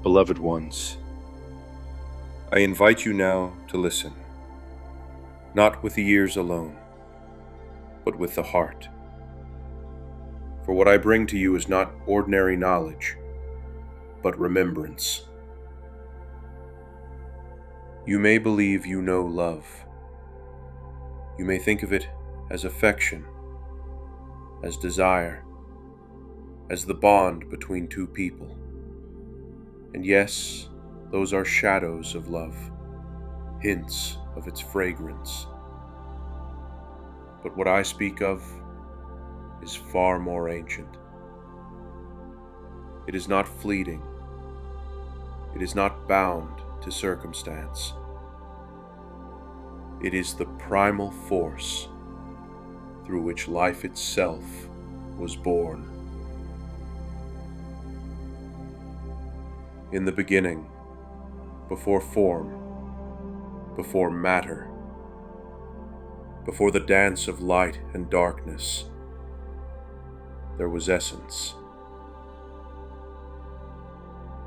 Beloved ones, I invite you now to listen, not with the ears alone, but with the heart. For what I bring to you is not ordinary knowledge, but remembrance. You may believe you know love. You may think of it as affection, as desire, as the bond between two people. And yes, those are shadows of love, hints of its fragrance. But what I speak of is far more ancient. It is not fleeting. It is not bound to circumstance. It is the primal force through which life itself was born. In the beginning, before form, before matter, before the dance of light and darkness, there was essence.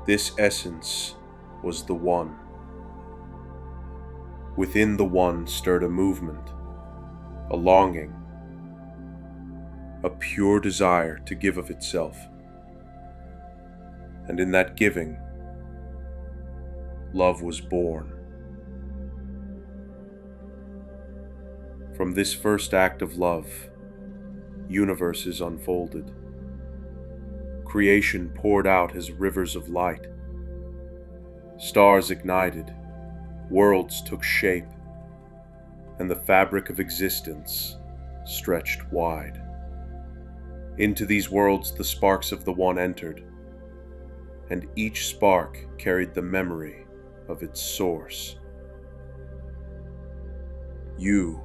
This essence was the One. Within the One stirred a movement, a longing, a pure desire to give of itself. And in that giving, love was born. From this first act of love, universes unfolded. Creation poured out as rivers of light. Stars ignited, worlds took shape, and the fabric of existence stretched wide. Into these worlds the sparks of the One entered, and each spark carried the memory of its source. You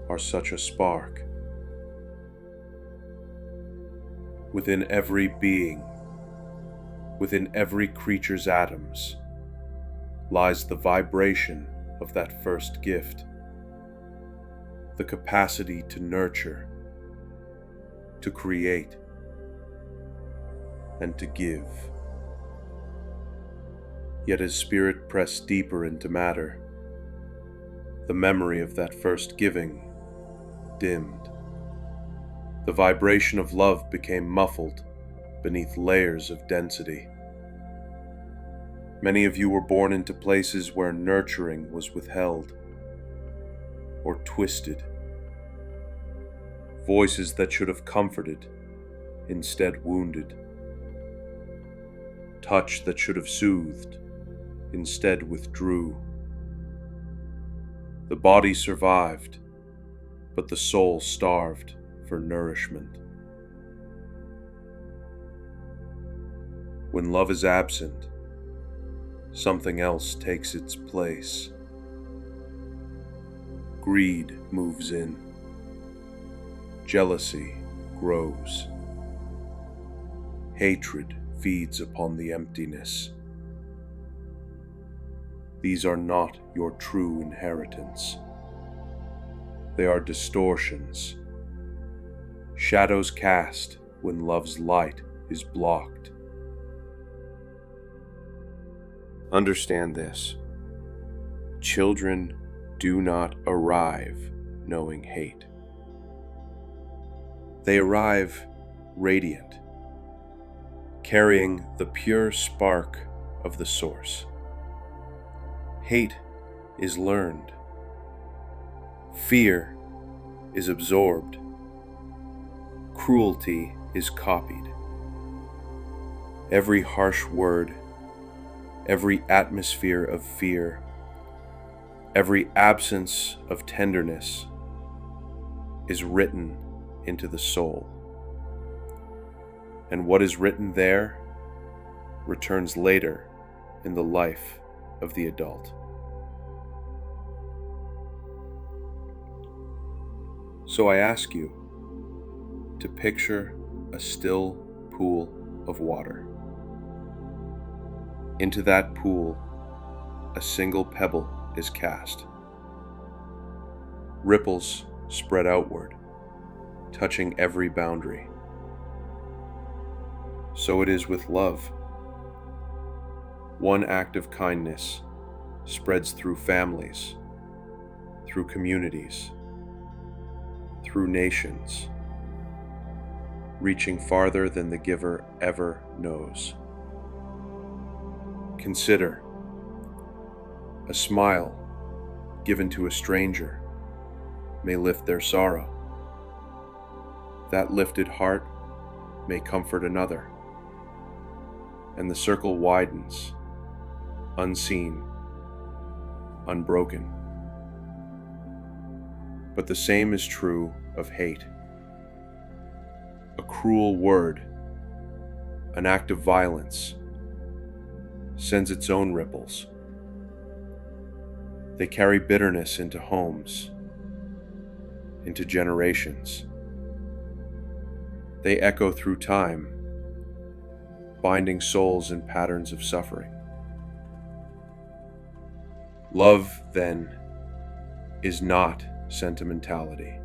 are such a spark. Within every being, within every creature's atoms, lies the vibration of that first gift, the capacity to nurture, to create, and to give. Yet as spirit pressed deeper into matter, the memory of that first giving dimmed. The vibration of love became muffled beneath layers of density. Many of you were born into places where nurturing was withheld or twisted. Voices that should have comforted instead wounded. Touch that should have soothed instead withdrew. The body survived, but the soul starved for nourishment. When love is absent, something else takes its place. Greed moves in. Jealousy grows. Hatred feeds upon the emptiness. These are not your true inheritance. They are distortions, shadows cast when love's light is blocked. Understand this. Children do not arrive knowing hate. They arrive radiant, carrying the pure spark of the source. Hate is learned. Fear is absorbed. Cruelty is copied. Every harsh word, every atmosphere of fear, every absence of tenderness is written into the soul. And what is written there returns later in the life of the adult. So I ask you to picture a still pool of water. Into that pool, a single pebble is cast. Ripples spread outward, touching every boundary. So it is with love. One act of kindness spreads through families, through communities, through nations, reaching farther than the giver ever knows. Consider a smile given to a stranger may lift their sorrow. That lifted heart may comfort another, and the circle widens, unseen, unbroken. But the same is true of hate. A cruel word, an act of violence, sends its own ripples. They carry bitterness into homes, into generations. They echo through time, binding souls in patterns of suffering. Love, then, is not sentimentality.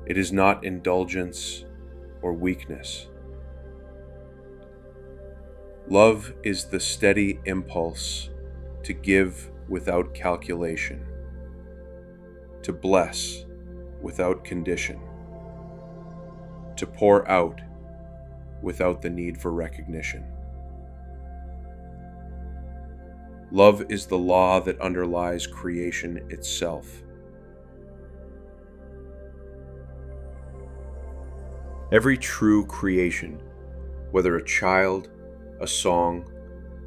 It is not indulgence or weakness. Love is the steady impulse to give without calculation, to bless without condition, to pour out without the need for recognition. Love is the law that underlies creation itself. Every true creation, whether a child, a song,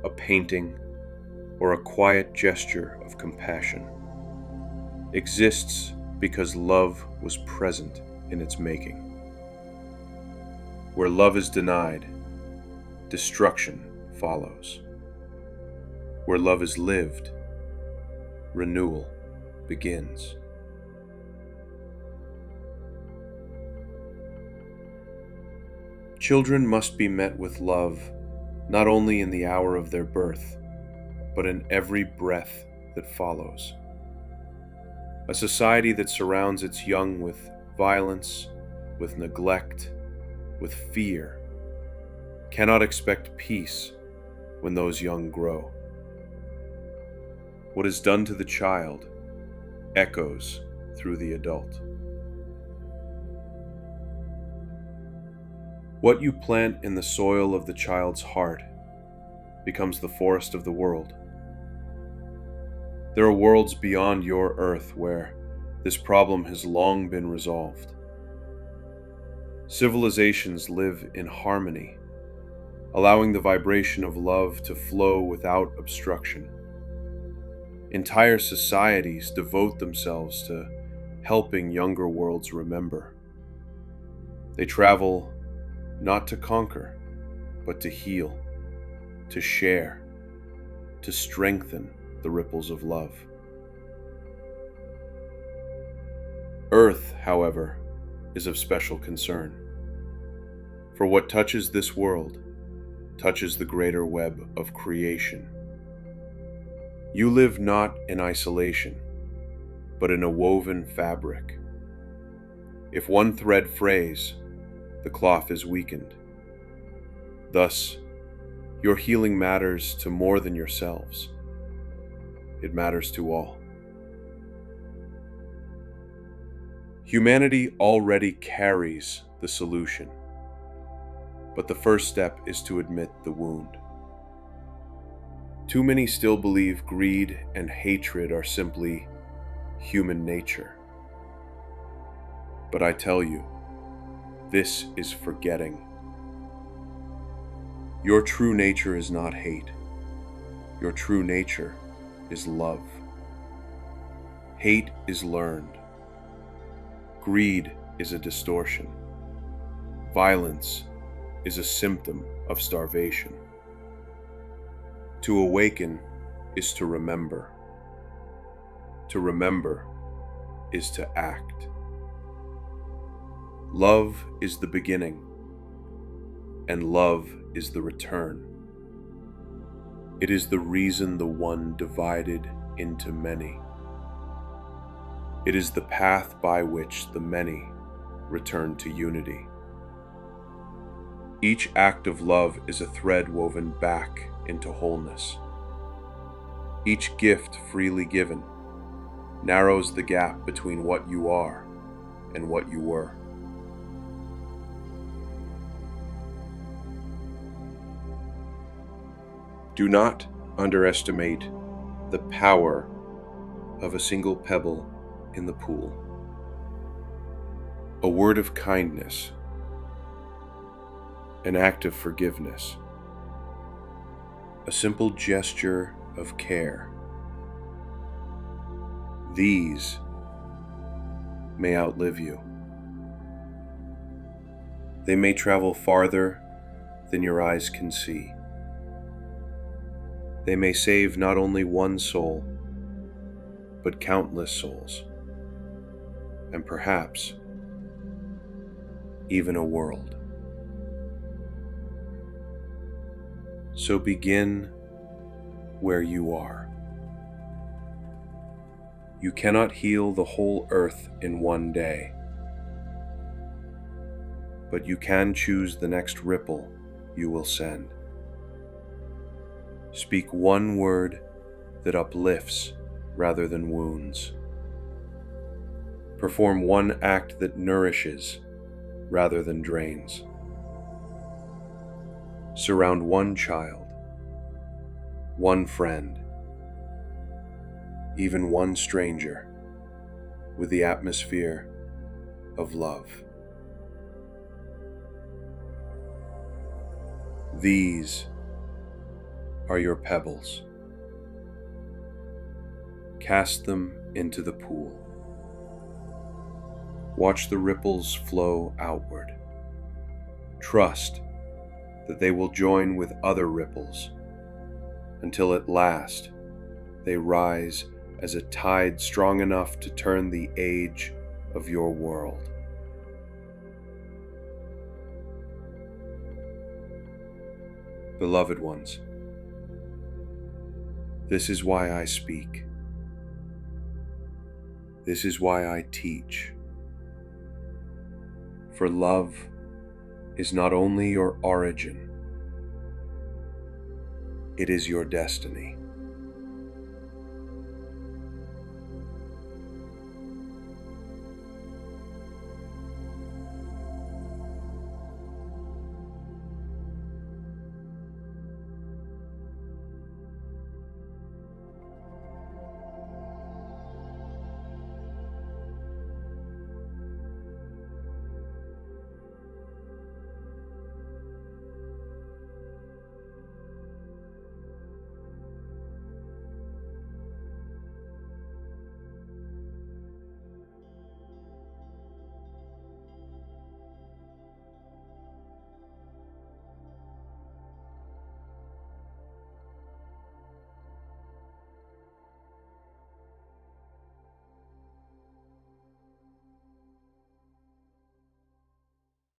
a painting, or a quiet gesture of compassion, exists because love was present in its making. Where love is denied, destruction follows. Where love is lived, renewal begins. Children must be met with love, not only in the hour of their birth, but in every breath that follows. A society that surrounds its young with violence, with neglect, with fear, cannot expect peace when those young grow. What is done to the child echoes through the adult. What you plant in the soil of the child's heart becomes the forest of the world. There are worlds beyond your earth where this problem has long been resolved. Civilizations live in harmony, allowing the vibration of love to flow without obstruction. Entire societies devote themselves to helping younger worlds remember. They travel not to conquer, but to heal, to share, to strengthen the ripples of love. Earth, however, is of special concern. For what touches this world touches the greater web of creation. You live not in isolation, but in a woven fabric. If one thread frays, the cloth is weakened. Thus, your healing matters to more than yourselves. It matters to all. Humanity already carries the solution, but the first step is to admit the wound. Too many still believe greed and hatred are simply human nature. But I tell you, this is forgetting. Your true nature is not hate. Your true nature is love. Hate is learned. Greed is a distortion. Violence is a symptom of starvation. To awaken is to remember. To remember is to act. Love is the beginning, and love is the return. It is the reason the one divided into many. It is the path by which the many return to unity. Each act of love is a thread woven back into wholeness. Each gift freely given narrows the gap between what you are and what you were. Do not underestimate the power of a single pebble in the pool. A word of kindness, an act of forgiveness, a simple gesture of care. These may outlive you. They may travel farther than your eyes can see. They may save not only one soul, but countless souls, and perhaps even a world. So begin where you are. You cannot heal the whole earth in one day, but you can choose the next ripple you will send. Speak one word that uplifts rather than wounds. Perform one act that nourishes rather than drains. Surround one child, one friend, even one stranger with the atmosphere of love. These are your pebbles. Cast them into the pool. Watch the ripples flow outward. Trust that they will join with other ripples until at last they rise as a tide strong enough to turn the age of your world. Beloved ones, this is why I speak. This is why I teach. For love is not only your origin, it is your destiny.